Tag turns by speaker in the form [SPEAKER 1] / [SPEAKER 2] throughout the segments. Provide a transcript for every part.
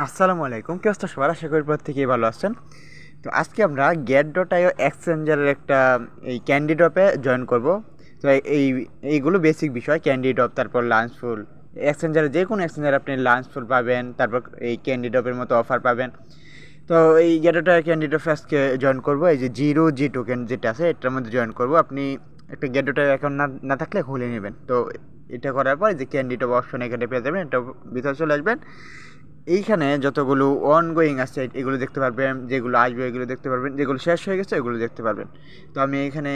[SPEAKER 1] আসসালামু আলাইকুম, কি অবস্থা সবার? আশা করি প্রত্যেকেই ভালো আছেন। তো আজকে আমরা get.io এক্সচেঞ্জারের একটা এই ক্যান্ডি ড্রপে জয়েন করব। তো এইগুলো বেসিক বিষয়, ক্যান্ডি ড্রপ, তারপর লাঞ্চ ফুল। এক্সচেঞ্জারে যে কোনো এক্সচেঞ্জারে আপনি লাঞ্চ ফুল পাবেন, তারপর এই ক্যান্ডি ড্রপের মতো অফার পাবেন। তো এই get.io ক্যান্ডি ড্রপে আজকে জয়েন করব। এই যে জিরো জি টোকেন যেটা আছে এটার মধ্যে জয়েন করব। আপনি একটা get.io অ্যাকাউন্ট না না থাকলে খুলে নেবেন। তো এটা করার পর এই যে ক্যান্ডি ড্রপ অপশন এখানে পেয়ে যাবেন, এটা ভিতরে চলে আসবেন। এইখানে যতগুলো অনগোয়িং আছে এগুলো দেখতে পারবেন, যেগুলো আসবে এগুলো দেখতে পারবেন, যেগুলো শেষ হয়ে গেছে এগুলো দেখতে পারবেন। তো আমি এখানে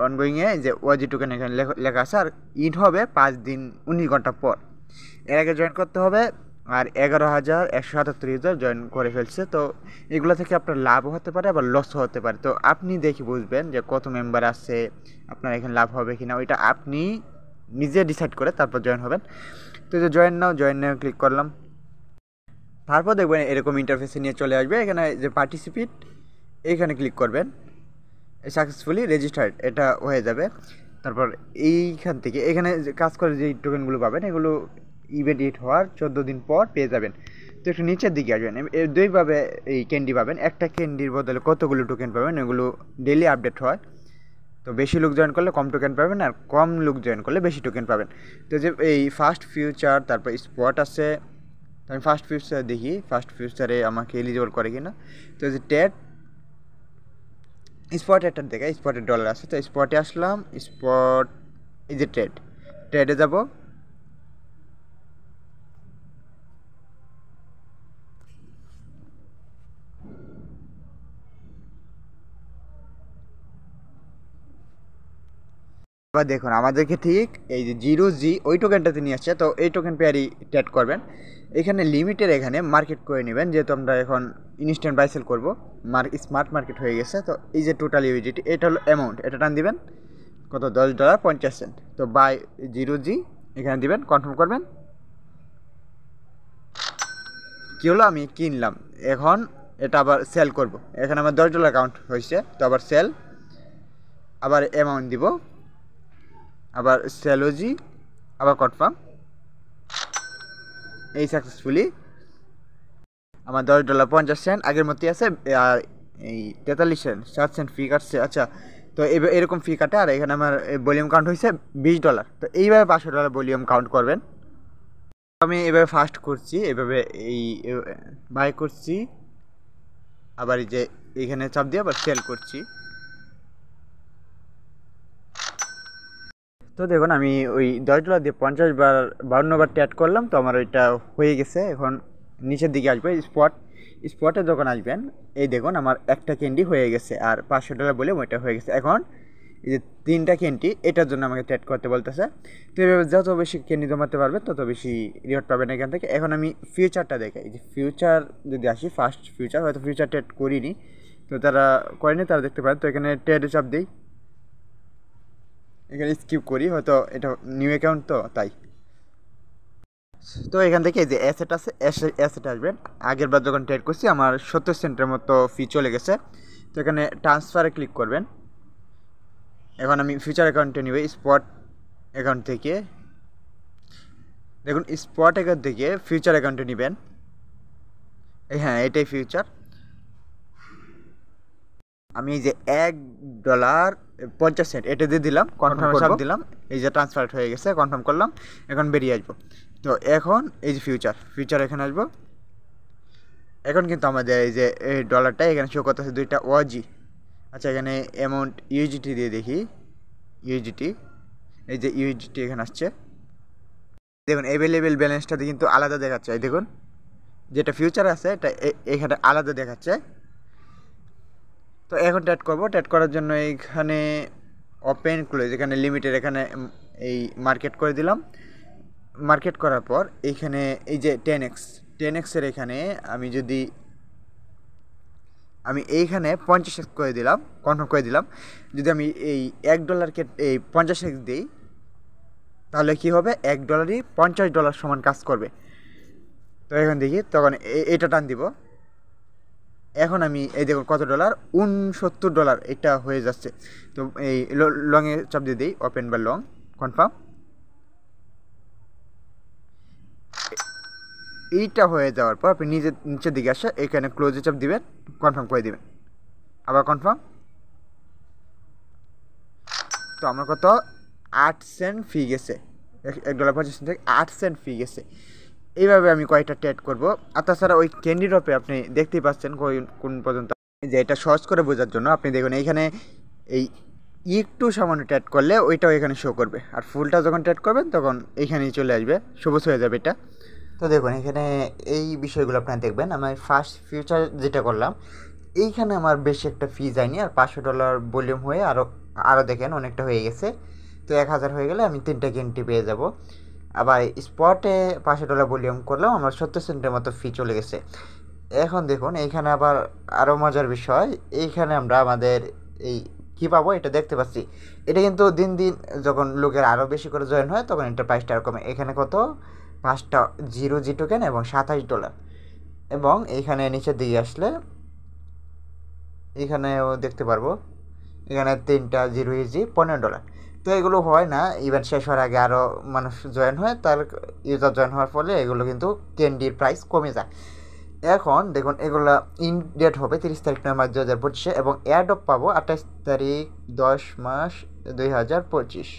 [SPEAKER 1] অনগোয়িংয়ে যে ওয়াজি টোকেন এখানে লেখা আছে, আর ইট হবে 5 দিন 19 ঘন্টা পর। এর আগে জয়েন করতে হবে। আর 11,177 জয়েন করে ফেলছে। তো এগুলো থেকে আপনার লাভও হতে পারে, আবার লসও হতে পারে। তো আপনি দেখে বুঝবেন যে কত মেম্বার আছে, আপনার এখানে লাভ হবে কি না, ওইটা আপনি নিজে ডিসাইড করে তারপর জয়েন হবেন। তো যে জয়েন নাও ক্লিক করলাম। তারপর দেখবেন এরকম ইন্টারফেসে নিয়ে চলে আসবে। এখানে যে পার্টিসিপেট, এইখানে ক্লিক করবেন। সাকসেসফুলি রেজিস্টার্ড এটা হয়ে যাবে। তারপর এইখান থেকে এখানে যে কাজ করে যে টোকেনগুলো পাবেন, এগুলো ইভেন্ট হিট হওয়ার 14 দিন পর পেয়ে যাবেন। তো একটু নিচের দিকে আসবেন, দুইভাবে এই ক্যান্ডি পাবেন। একটা ক্যান্ডির বদলে কতগুলো টোকেন পাবেন, এগুলো ডেলি আপডেট হয়। তো বেশি লোক জয়েন করলে কম টোকেন পাবেন, আর কম লোক জয়েন করলে বেশি টোকেন পাবেন। তো যে এই ফার্স্ট ফিউচার, তারপর স্পট আছে। তো আমি ফার্স্ট ফিউচার দেখি, ফার্স্ট ফিউচারে আমাকে এলিজিবল করে কিনা। তো যে টেট স্পটেরটা দেখে, স্পটের ডলার আছে। তো স্পটে আসলাম, স্পট এই যে ট্রেডে যাব। এবার দেখুন আমাদেরকে ঠিক এই যে জিরো জি ওই টোকেনটাতে নিয়ে আসছে। তো এই টোকেন পেয়ারই ট্রেড করবেন। এখানে লিমিটের এখানে মার্কেট করে নেবেন, যেহেতু আমরা এখন ইনস্ট্যান্ট বাই সেল করবো। স্মার্ট মার্কেট হয়ে গেছে। তো এই যে টোটাল ইউজিটি, এটা হলো অ্যামাউন্ট, এটা টান দিবেন কত, $10.50। তো বাই জিরো জি এখানে দিবেন, কনফার্ম করবেন। কী হলো, আমি কিনলাম। এখন এটা আবার সেল করব। এখানে আমার $10 কাউন্ট হয়েছে। তো আবার সেল, আবার অ্যামাউন্ট দিব, আবার সেলোজি, আবার কনফার্ম। এই সাকসেসফুলি আমার $10.50 আগের মতোই আছে। আর এই 43 সেন্ট 7 সেন্ট ফি কাটছে। আচ্ছা, তো এরকম ফি কাটে। আর এখানে আমার ভলিউম কাউন্ট হয়েছে $20। তো এইভাবে $500 ভলিউম কাউন্ট করবেন। আমি এভাবে ফার্স্ট করছি, এভাবে এই বাই করছি, আবার এই যে এইখানে চাপ দিয়ে আবার সেল করছি। তো দেখুন আমি ওই $10 দিয়ে 50 বার 52 বার ট্যাট করলাম। তো আমার ওইটা হয়ে গেছে। এখন নিচের দিকে আসবে স্পটে যখন আসবেন, এই দেখুন আমার একটা ক্যান্ডি হয়ে গেছে, আর $500 বলে ওইটা হয়ে গেছে। এখন এই যে 3টা ক্যান্ডি, এটার জন্য আমাকে ট্যাট করতে বলতেছে। তো এভাবে যত বেশি ক্যান্ডি জমাতে পারবে তত বেশি রিওয়ার্ড পাবেন এখান থেকে। এখন আমি ফিউচারটা দেখাই। এই যে ফিউচার যদি আসি, ফার্স্ট ফিউচার, হয়তো ফিউচার ট্যাট করিনি, তো তারা করেনি, তারা দেখতে পারেন। তো এখানে ট্যাডে চাপ দিই, এখানে স্কিপ করি, হয়তো এটা নিউ অ্যাকাউন্ট তো তাই। তো এখান থেকে এই যে অ্যাসেট আছে, অ্যাসেট আসবেন। আগের বার যখন ট্রেড করছি আমার 70 সেন্টের মতো ফি চলে গেছে। তো এখানে ট্রান্সফারে ক্লিক করবেন। এখন আমি ফিউচার অ্যাকাউন্টে নিব স্পট অ্যাকাউন্ট থেকে। দেখুন স্পট অ্যাকাউন্ট থেকে ফিউচার অ্যাকাউন্টে নেবেন। হ্যাঁ, এটাই ফিউচার। আমি এই যে $1.50 এটা দিয়ে দিলাম, কনফার্ম সব দিলাম। এই যে ট্রান্সফার হয়ে গেছে, কনফার্ম করলাম। এখন বেরিয়ে আসবো। তো এখন এই যে ফিউচার এখানে আসবো। এখন কিন্তু আমাদের এই যে এই ডলারটা এখানে শো করতেছে 2টা ওয়াজি। আচ্ছা, এখানে অ্যামাউন্ট ইউজিটি দিয়ে দেখি। ইউজিটি, এই যে ইউজিটি এখানে আসছে। দেখুন অ্যাভেলেবেল ব্যালেন্সটাতে কিন্তু আলাদা দেখাচ্ছে। এই দেখুন যেটা ফিউচার আছে এটা এখানে আলাদা দেখাচ্ছে। তো এখন ট্যাট করব। ট্যাট করার জন্য এইখানে ওপেন ক্লোজ, এখানে লিমিটেড, এখানে এই মার্কেট করে দিলাম। মার্কেট করার পর এইখানে এই যে 10x এখানে আমি এইখানে 50x করে দিলাম, কনফার্ম করে দিলাম। যদি আমি এই $1কে এই 50x দিই, তাহলে কি হবে, $1ই $50 সমান কাজ করবে। তো এখন দেখি, তখন এইটা টান দিব। এখন আমি এই দেখুন কত ডলার, $69 এটা হয়ে যাচ্ছে। তো এই লংয়ে চাপ দিয়ে দিই, ওপেন বা লং, কনফার্ম। এইটা হয়ে যাওয়ার পর আপনি নিচের দিকে আসে এখানে ক্লোজে চাপ দিবেন, কনফার্ম করে দিবেন, আবার কনফার্ম। তো আমার কত 8 সেন্ট ফি গেছে, $1.50 থেকে 8 সেন্ট ফি গেছে। এইভাবে আমি কয়েকটা ট্রেড করব। আর তাছাড়া ওই ক্যান্ডি ড্রপে আপনি দেখতেই পাচ্ছেন কোন পর্যন্ত, যে এটা সহজ করে বোঝার জন্য আপনি দেখুন এইখানে এই একটু সামান্য ট্রেড করলে ওইটাও এখানে শো করবে, আর ফুলটা যখন ট্রেড করবেন তখন এইখানেই চলে আসবে, সবুজ হয়ে যাবে এটা। তো দেখুন এখানে এই বিষয়গুলো আপনারা দেখবেন। আমি ফার্স্ট ফিউচার যেটা করলাম এইখানে আমার বেশি একটা ফি যায়নি, আর $500 ভলিউম হয়ে আরও দেখেন অনেকটা হয়ে গেছে। তো 1000 হয়ে গেলে আমি 3টা ক্যান্ডি পেয়ে যাব। আবার স্পটে $500 ভলিউম করলেও আমার 70 সেন্টের মতো ফি চলে গেছে। এখন দেখুন এইখানে আবার আরও মজার বিষয়, এইখানে আমরা আমাদের এই কী পাবো এটা দেখতে পাচ্ছি। এটা কিন্তু দিন দিন যখন লোকের আরও বেশি করে জয়েন হয় তখন এটা প্রাইসটা আর কমে। এখানে কত 5টা 0G টোকেন এবং $27। এবং এইখানে নিচের দিকে আসলে এখানেও দেখতে পারবো, এখানে 3টা 0EG $15। তো এগুলো হয় না, ইভেন্ট শেষ হওয়ার আগে আরও মানুষ জয়েন হয়, তার ইউজার জয়েন হওয়ার ফলে এগুলো কিন্তু ক্যান্ডির প্রাইস কমে যায়। এখন দেখুন এগুলো ইন ডেট হবে 30 তারিখ 9 মাস 2025 এবং এয়ারড্রপ পাবো 28 তারিখ 10 মাস 2025।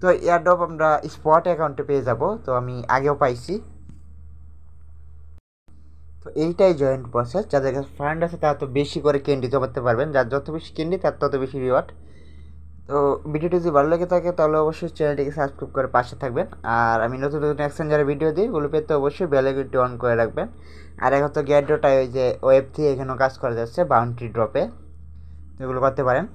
[SPEAKER 1] তো এয়ারড্রপ আমরা স্পট অ্যাকাউন্টে পেয়ে যাব, তো আমি আগেও পাইছি। তো এইটাই জয়েন্ট প্রসেস। যাদের কাছে ফান্ড আছে তারা তো বেশি করে ক্যান্ডি জমাতে পারবেন, যার যত বেশি ক্যান্ডি তার তত বেশি রিওয়ার্ড। তো ভিডিওটি যদি ভালো লাগে থাকে তাহলে অবশ্যই চ্যানেলটিকে সাবস্ক্রাইব করে পাশে থাকবেন। আর আমি নতুন নতুন এক্সচেঞ্জারের ভিডিও দিই, ওগুলো পেতে অবশ্যই বেল আইকনটি অন করে রাখবেন। আর এখন তো গ্যাড্রোটাই ওই যে ওয়েব থেকে এখানেও কাজ করা যাচ্ছে বাউন্টি ড্রপে, তো এগুলো করতে পারেন।